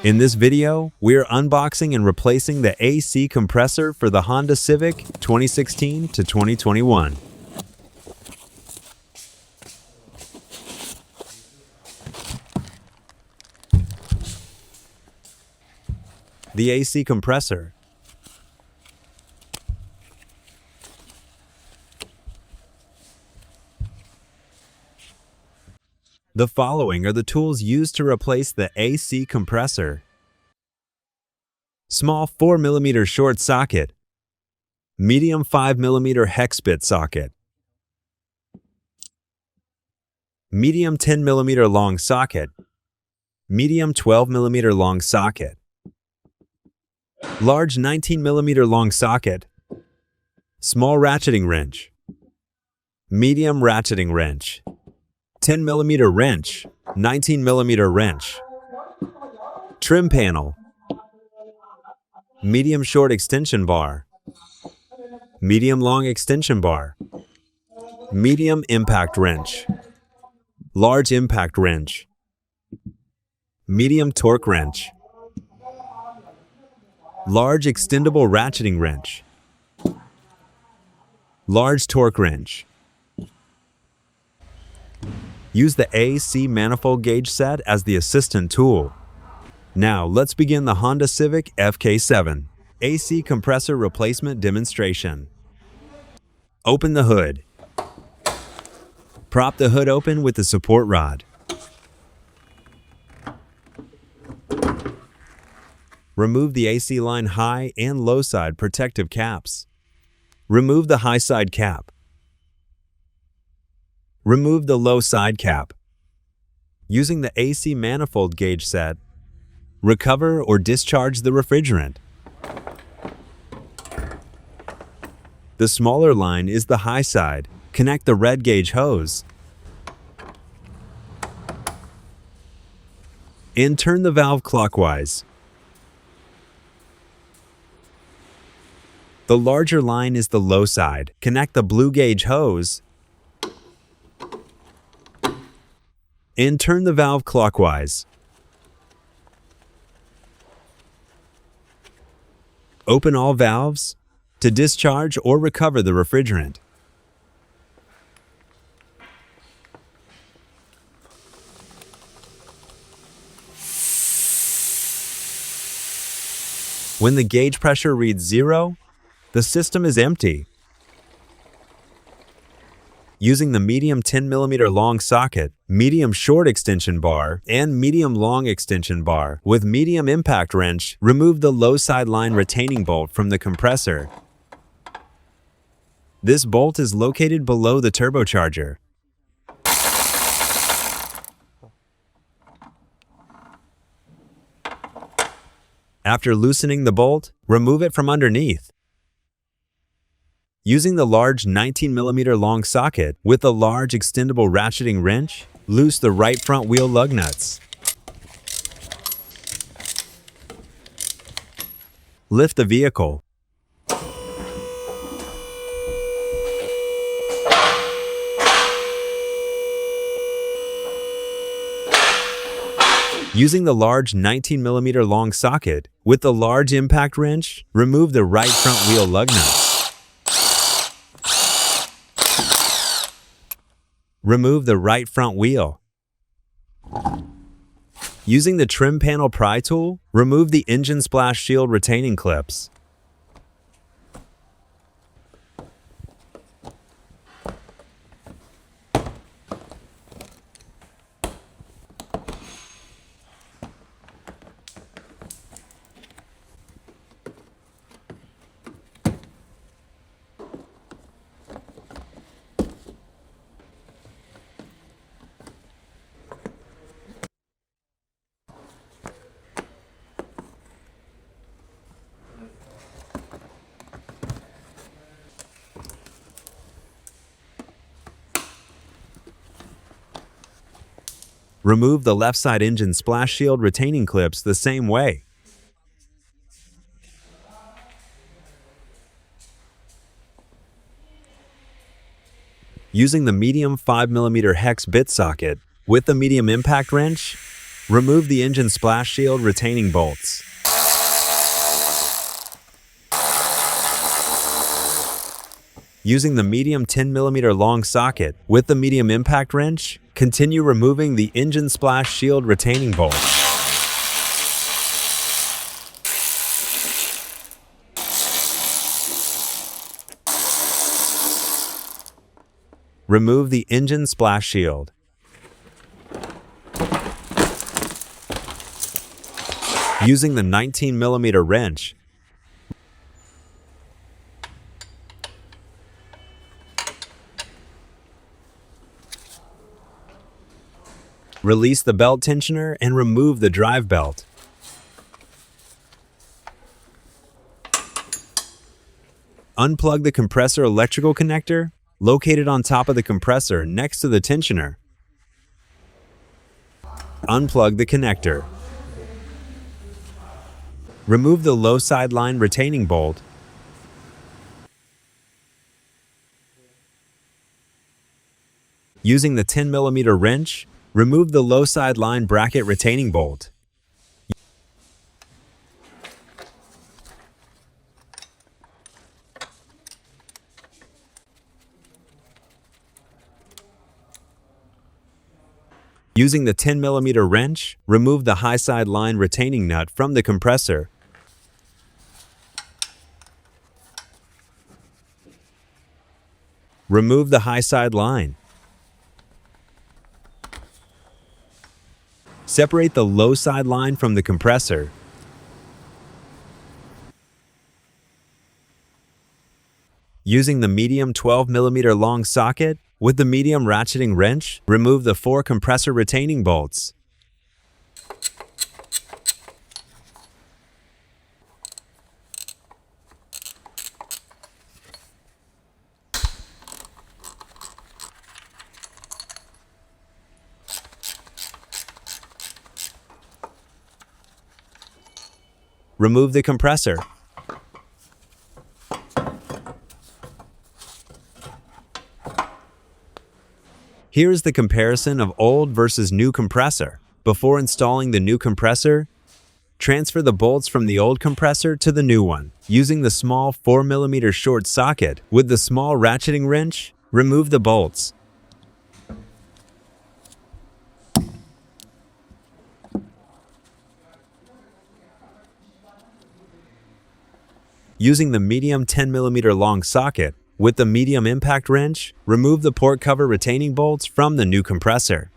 In this video, we're unboxing and replacing the AC compressor for the Honda Civic 2016 to 2021. The AC compressor. The following are the tools used to replace the AC compressor. Small 4mm short socket. Medium 5mm hex bit socket. Medium 10mm long socket. Medium 12mm long socket. Large 19mm long socket. Small ratcheting wrench. Medium ratcheting wrench. 10mm wrench, 19mm wrench. Trim panel. Medium short extension bar. Medium long extension bar. Medium impact wrench. Large impact wrench. Medium torque wrench. Large extendable ratcheting wrench. Large torque wrench. Use the AC manifold gauge set as the assistant tool. Now, let's begin the Honda Civic FK7 AC compressor replacement demonstration. Open the hood. Prop the hood open with the support rod. Remove the AC line high and low side protective caps. Remove the high side cap. Remove the low side cap. Using the AC manifold gauge set, recover or discharge the refrigerant. The smaller line is the high side. Connect the red gauge hose. And turn the valve clockwise. The larger line is the low side. Connect the blue gauge hose and turn the valve clockwise. Open all valves to discharge or recover the refrigerant. When the gauge pressure reads 0, the system is empty. Using the medium 10mm long socket, medium short extension bar, and medium long extension bar with medium impact wrench, remove the low side line retaining bolt from the compressor. This bolt is located below the turbocharger. After loosening the bolt, remove it from underneath. Using the large 19mm long socket with the large extendable ratcheting wrench, loose the right front wheel lug nuts. Lift the vehicle. Using the large 19mm long socket with the large impact wrench, remove the right front wheel lug nuts. Remove the right front wheel. Using the trim panel pry tool, remove the engine splash shield retaining clips. Remove the left side engine splash shield retaining clips the same way. Using the medium 5mm hex bit socket with the medium impact wrench, Remove the engine splash shield retaining bolts. Using the medium 10mm long socket with the medium impact wrench, continue removing the engine splash shield retaining bolt. Remove the engine splash shield. Using the 19mm wrench, release the belt tensioner and remove the drive belt. Unplug the compressor electrical connector located on top of the compressor next to the tensioner. Unplug the connector. Remove the low side line retaining bolt. Using the 10mm wrench, remove the low side line bracket retaining bolt. Using the 10mm wrench, remove the high side line retaining nut from the compressor. Remove the high side line. Separate the low side line from the compressor. Using the medium 12mm long socket, with the medium ratcheting wrench, remove the 4 compressor retaining bolts. Remove the compressor. Here is the comparison of old versus new compressor. Before installing the new compressor, transfer the bolts from the old compressor to the new one. Using the small 4mm short socket with the small ratcheting wrench, remove the bolts. Using the medium 10mm long socket, with the medium impact wrench, remove the port cover retaining bolts from the new compressor.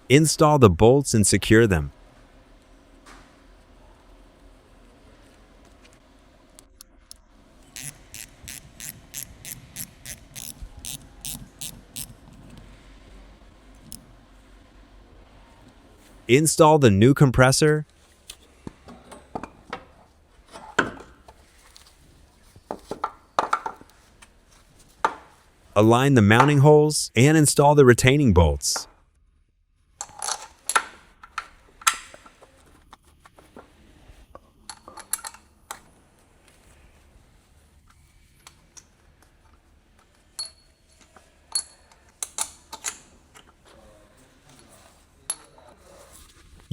Install the bolts and secure them. Install the new compressor. Align the mounting holes and install the retaining bolts.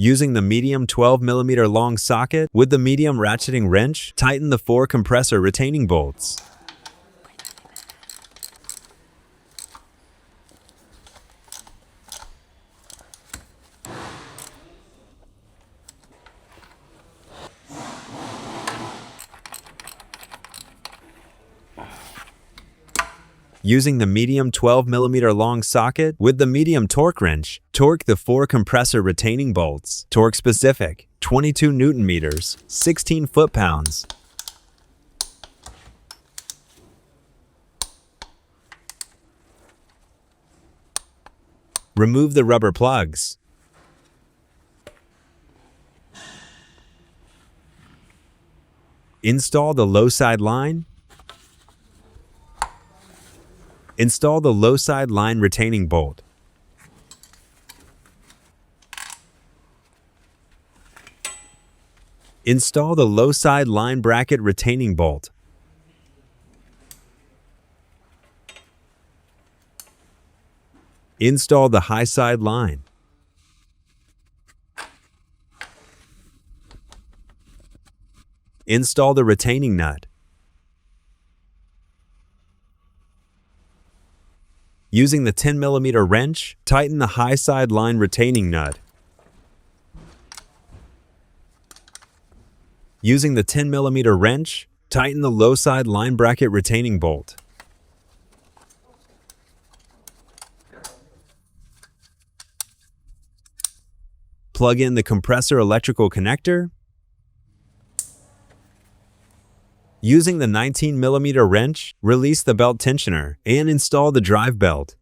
Using the medium 12mm long socket with the medium ratcheting wrench, tighten the 4 compressor retaining bolts. Using the medium 12mm long socket with the medium torque wrench, torque the 4 compressor retaining bolts. Torque specific, 22 Newton meters, 16 foot-pounds. Remove the rubber plugs. Install the low side line. Install the low side line retaining bolt. Install the low side line bracket retaining bolt. Install the high side line. Install the retaining nut. Using the 10mm wrench, tighten the high side line retaining nut. Using the 10mm wrench, tighten the low side line bracket retaining bolt. Plug in the compressor electrical connector. Using the 19mm wrench, release the belt tensioner and install the drive belt.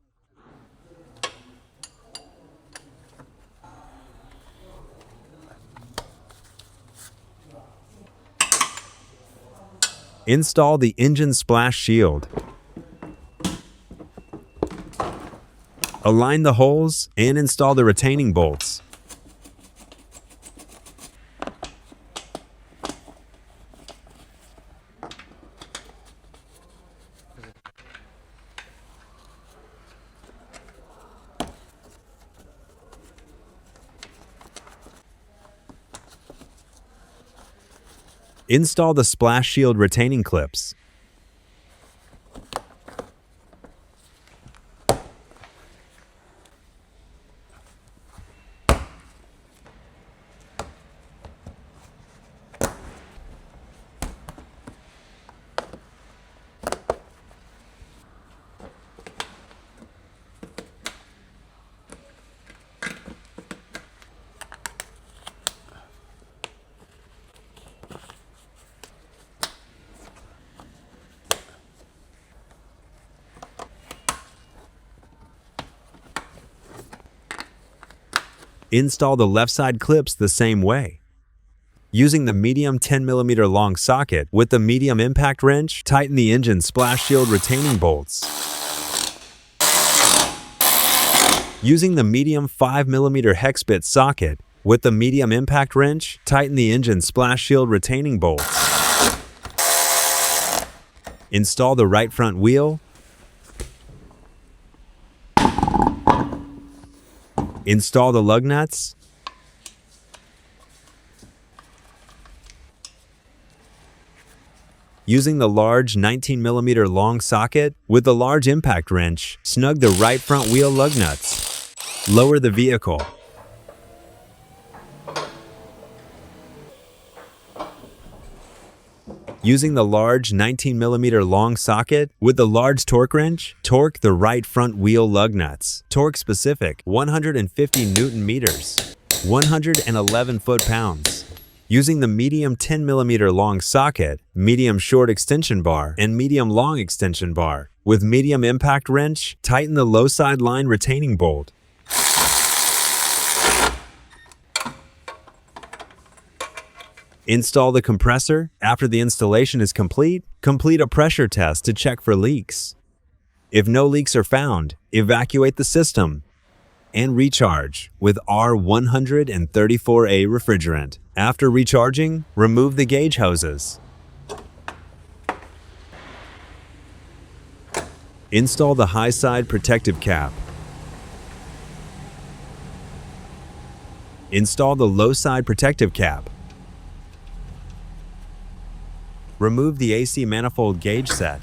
Install the engine splash shield. Align the holes and install the retaining bolts. Install the splash shield retaining clips. Install the left side clips the same way. Using the medium 10mm long socket with the medium impact wrench, tighten the engine splash shield retaining bolts. Using the medium 5mm hex bit socket with the medium impact wrench, tighten the engine splash shield retaining bolts. Install the right front wheel. Install the lug nuts. Using the large 19mm long socket with the large impact wrench, snug the right front wheel lug nuts. Lower the vehicle. Using the large 19mm long socket with the large torque wrench, torque the right front wheel lug nuts. Torque specific 150 Newton meters, 111 foot-pounds. Using the medium 10mm long socket, medium short extension bar, and medium long extension bar. With medium impact wrench, tighten the low side line retaining bolt. Install the compressor. After the installation is complete, complete a pressure test to check for leaks. If no leaks are found, evacuate the system and recharge with R134A refrigerant. After recharging, remove the gauge hoses. Install the high side protective cap. Install the low side protective cap. Remove the AC manifold gauge set.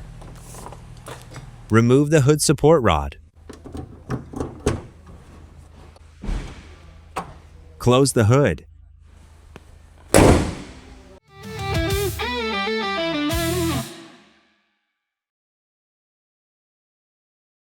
Remove the hood support rod. Close the hood.